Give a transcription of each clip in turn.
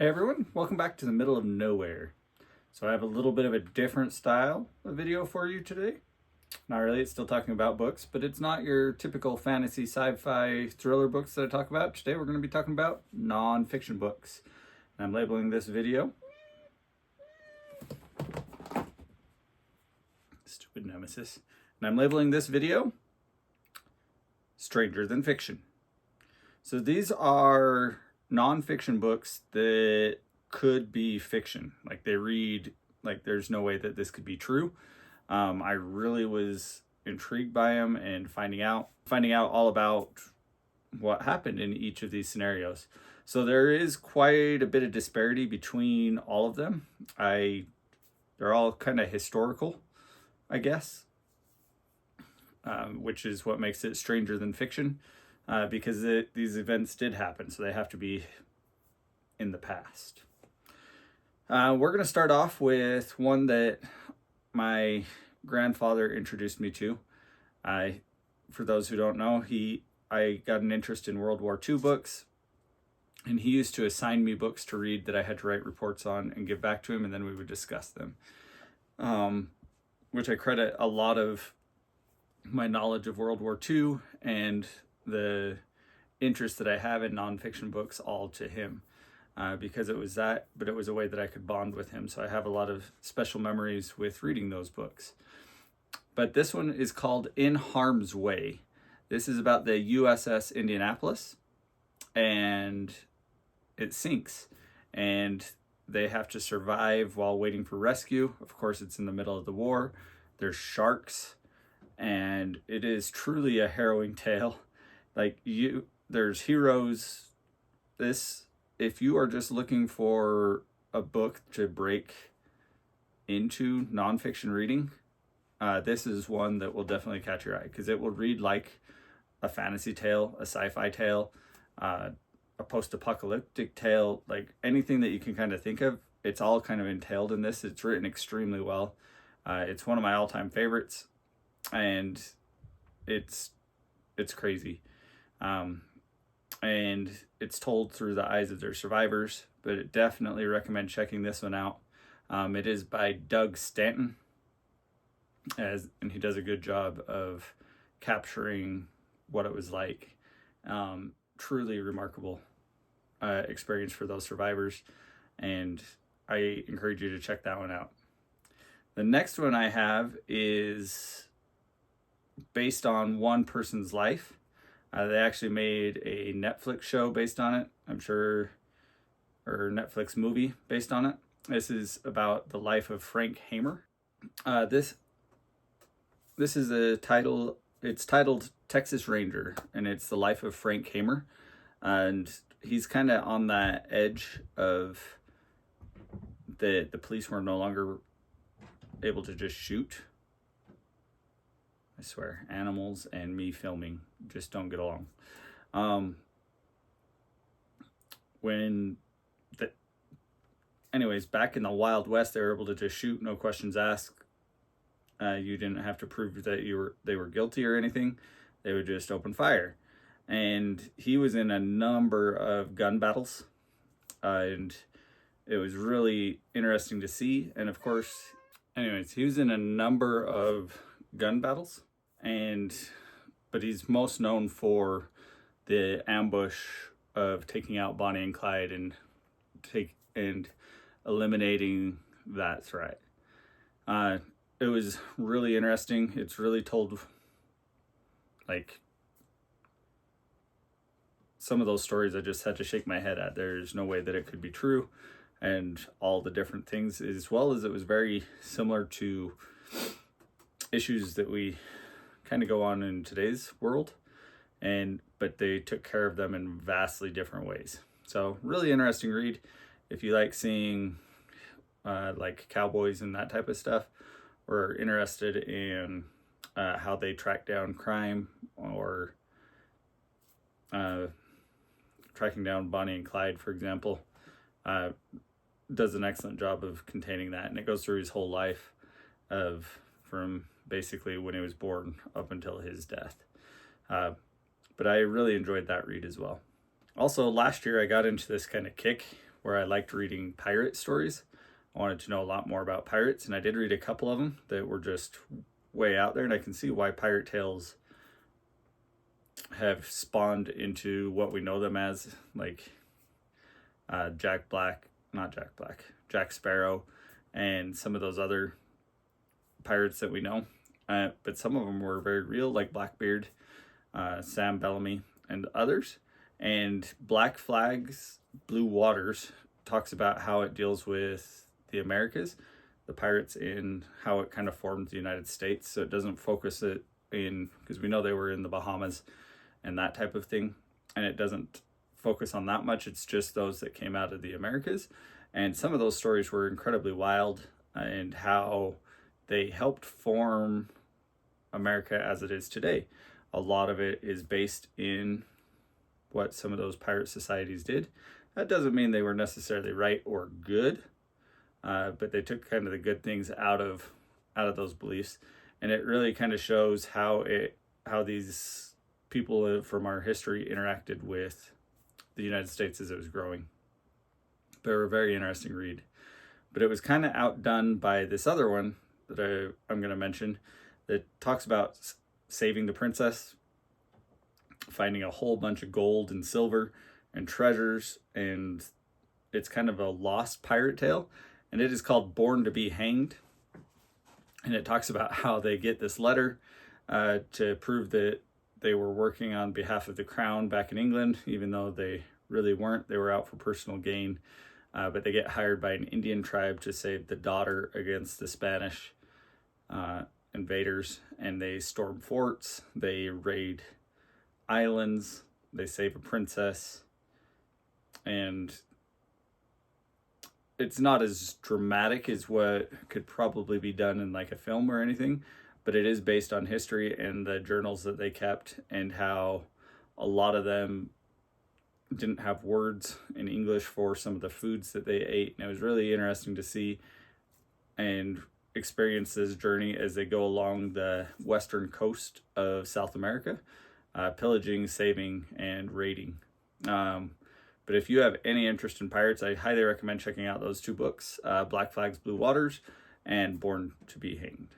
Hey everyone, welcome back to the middle of nowhere. So I have a little bit of a different style of video for you today. Not really, it's still talking about books, but it's not your typical fantasy, sci-fi, thriller books that I talk about. Today we're going to be talking about non-fiction books. And I'm labeling this video, stupid nemesis, and I'm labeling this video, Stranger Than Fiction. So these are non-fiction books that could be fiction. Like they read, like there's no way that this could be true. I really was intrigued by them and finding out all about what happened in each of these scenarios. So there is quite a bit of disparity between all of them. They're all kind of historical, I guess, which is what makes it stranger than fiction. Because these events did happen, so they have to be in the past. We're going to start off with one that my grandfather introduced me to. For those who don't know, I got an interest in World War II books, and he used to assign me books to read that I had to write reports on and give back to him, and then we would discuss them, which I credit a lot of my knowledge of World War II and the interest that I have in nonfiction books all to him, because it was that, but it was a way that I could bond with him. So I have a lot of special memories with reading those books. But this one is called In Harm's Way. This is about the USS Indianapolis, and it sinks, and they have to survive while waiting for rescue. Of course, it's in the middle of the war. There's sharks, and it is truly a harrowing tale. There's heroes. If you are just looking for a book to break into nonfiction reading, this is one that will definitely catch your eye, because it will read like a fantasy tale, a sci-fi tale, a post-apocalyptic tale, like anything that you can kind of think of. It's all kind of entailed in this. It's written extremely well. It's one of my all-time favorites, and it's crazy. And it's told through the eyes of their survivors, but I definitely recommend checking this one out. It is by Doug Stanton, and he does a good job of capturing what it was like. Truly remarkable experience for those survivors, and I encourage you to check that one out. The next one I have is based on one person's life. They actually made a Netflix show based on it, I'm sure, or Netflix movie based on it. This is about the life of Frank Hamer. This is a title. It's titled Texas Ranger, and it's the life of Frank Hamer, and he's kind of on that edge of the police were no longer able to just shoot. I swear, animals and me filming just don't get along. Anyways, back in the Wild West, they were able to just shoot, no questions asked. You didn't have to prove that they were guilty or anything. They would just open fire. And he was in a number of gun battles, and it was really interesting to see. And of course, anyways, he was in a number of gun battles, but he's most known for the ambush of taking out Bonnie and Clyde and eliminating that threat. It was really interesting. It's really told, like, some of those stories I just had to shake my head at. There's no way that it could be true, and all the different things, as well as it was very similar to issues that we kind of go on in today's world, but they took care of them in vastly different ways. So really interesting read if you like seeing like cowboys and that type of stuff, or interested in how they track down crime, or tracking down Bonnie and Clyde, for example. Does an excellent job of containing that, and it goes through his whole life from basically when he was born up until his death. But I really enjoyed that read as well. Also, last year I got into this kind of kick where I liked reading pirate stories. I wanted to know a lot more about pirates, and I did read a couple of them that were just way out there, and I can see why pirate tales have spawned into what we know them as, like Jack Sparrow, and some of those other pirates that we know. But some of them were very real, like Blackbeard, Sam Bellamy, and others. And Black Flags, Blue Waters talks about how it deals with the Americas, the pirates, in how it kind of formed the United States. So it doesn't focus it in, because we know they were in the Bahamas and that type of thing. And it doesn't focus on that much. It's just those that came out of the Americas. And some of those stories were incredibly wild, and how they helped form America as it is today. A lot of it is based in what some of those pirate societies did. That doesn't mean they were necessarily right or good, but they took kind of the good things out of those beliefs, and it really kind of shows how these people from our history interacted with the United States as it was growing. They were a very interesting read, but it was kind of outdone by this other one that I'm going to mention, that talks about saving the princess, finding a whole bunch of gold and silver and treasures, and it's kind of a lost pirate tale, and it is called Born to Be Hanged. And it talks about how they get this letter to prove that they were working on behalf of the crown back in England, even though they really weren't. They were out for personal gain, but they get hired by an Indian tribe to save the daughter against the Spanish invaders, and they storm forts, they raid islands, they save a princess, and it's not as dramatic as what could probably be done in like a film or anything, but it is based on history and the journals that they kept, and how a lot of them didn't have words in English for some of the foods that they ate. And it was really interesting to see and experience this journey as they go along the western coast of South America, pillaging, saving, and raiding. But if you have any interest in pirates, I highly recommend checking out those two books, Black Flags, Blue Waters, and Born to Be Hanged.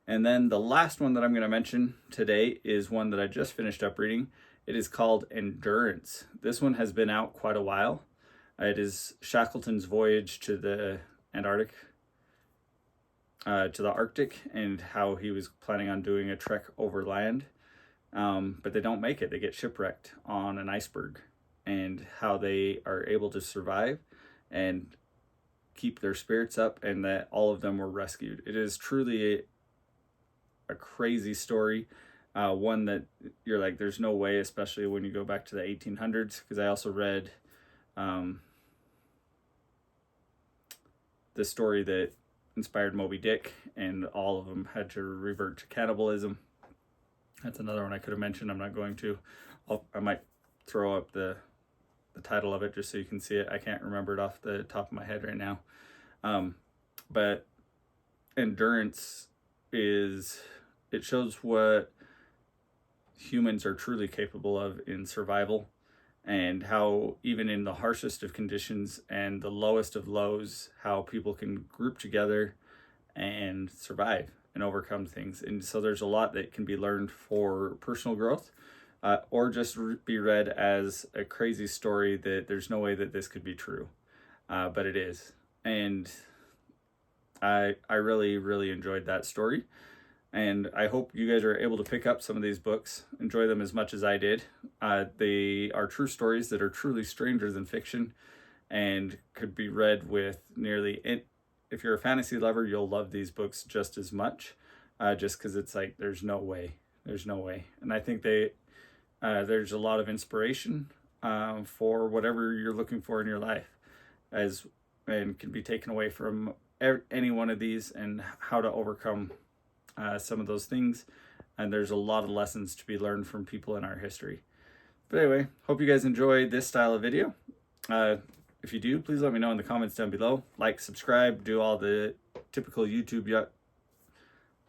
And then the last one that I'm going to mention today is one that I just finished up reading. It is called Endurance. This one has been out quite a while. It is Shackleton's voyage to the Arctic, and how he was planning on doing a trek overland. But they don't make it. They get shipwrecked on an iceberg, and how they are able to survive and keep their spirits up, and that all of them were rescued. It is truly a crazy story. One that you're like, there's no way, especially when you go back to the 1800s, because I also read the story that inspired Moby Dick, and all of them had to revert to cannibalism. That's another one I could have mentioned. I'm not going to. I might throw up the title of it just so you can see it. I can't remember it off the top of my head right now. But Endurance it shows what humans are truly capable of in survival, and how even in the harshest of conditions and the lowest of lows, how people can group together and survive and overcome things. And so there's a lot that can be learned for personal growth, or just be read as a crazy story that there's no way that this could be true, but it is. And I really, really enjoyed that story. And I hope you guys are able to pick up some of these books, enjoy them as much as I did. They are true stories that are truly stranger than fiction, and could be read with nearly it. If you're a fantasy lover, you'll love these books just as much, just because it's like, there's no way. And I think there's a lot of inspiration for whatever you're looking for in your life, and can be taken away from any one of these, and how to overcome some of those things. And there's a lot of lessons to be learned from people in our history. But anyway, hope you guys enjoy this style of video. If you do, please let me know in the comments down below. Like, subscribe, do all the typical YouTube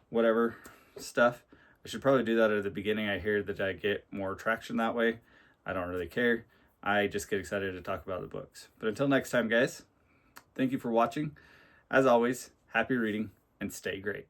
whatever stuff. I should probably do that at the beginning. I hear that I get more traction that way. I don't really care. I just get excited to talk about the books. But until next time, guys, thank you for watching. As always, happy reading and stay great.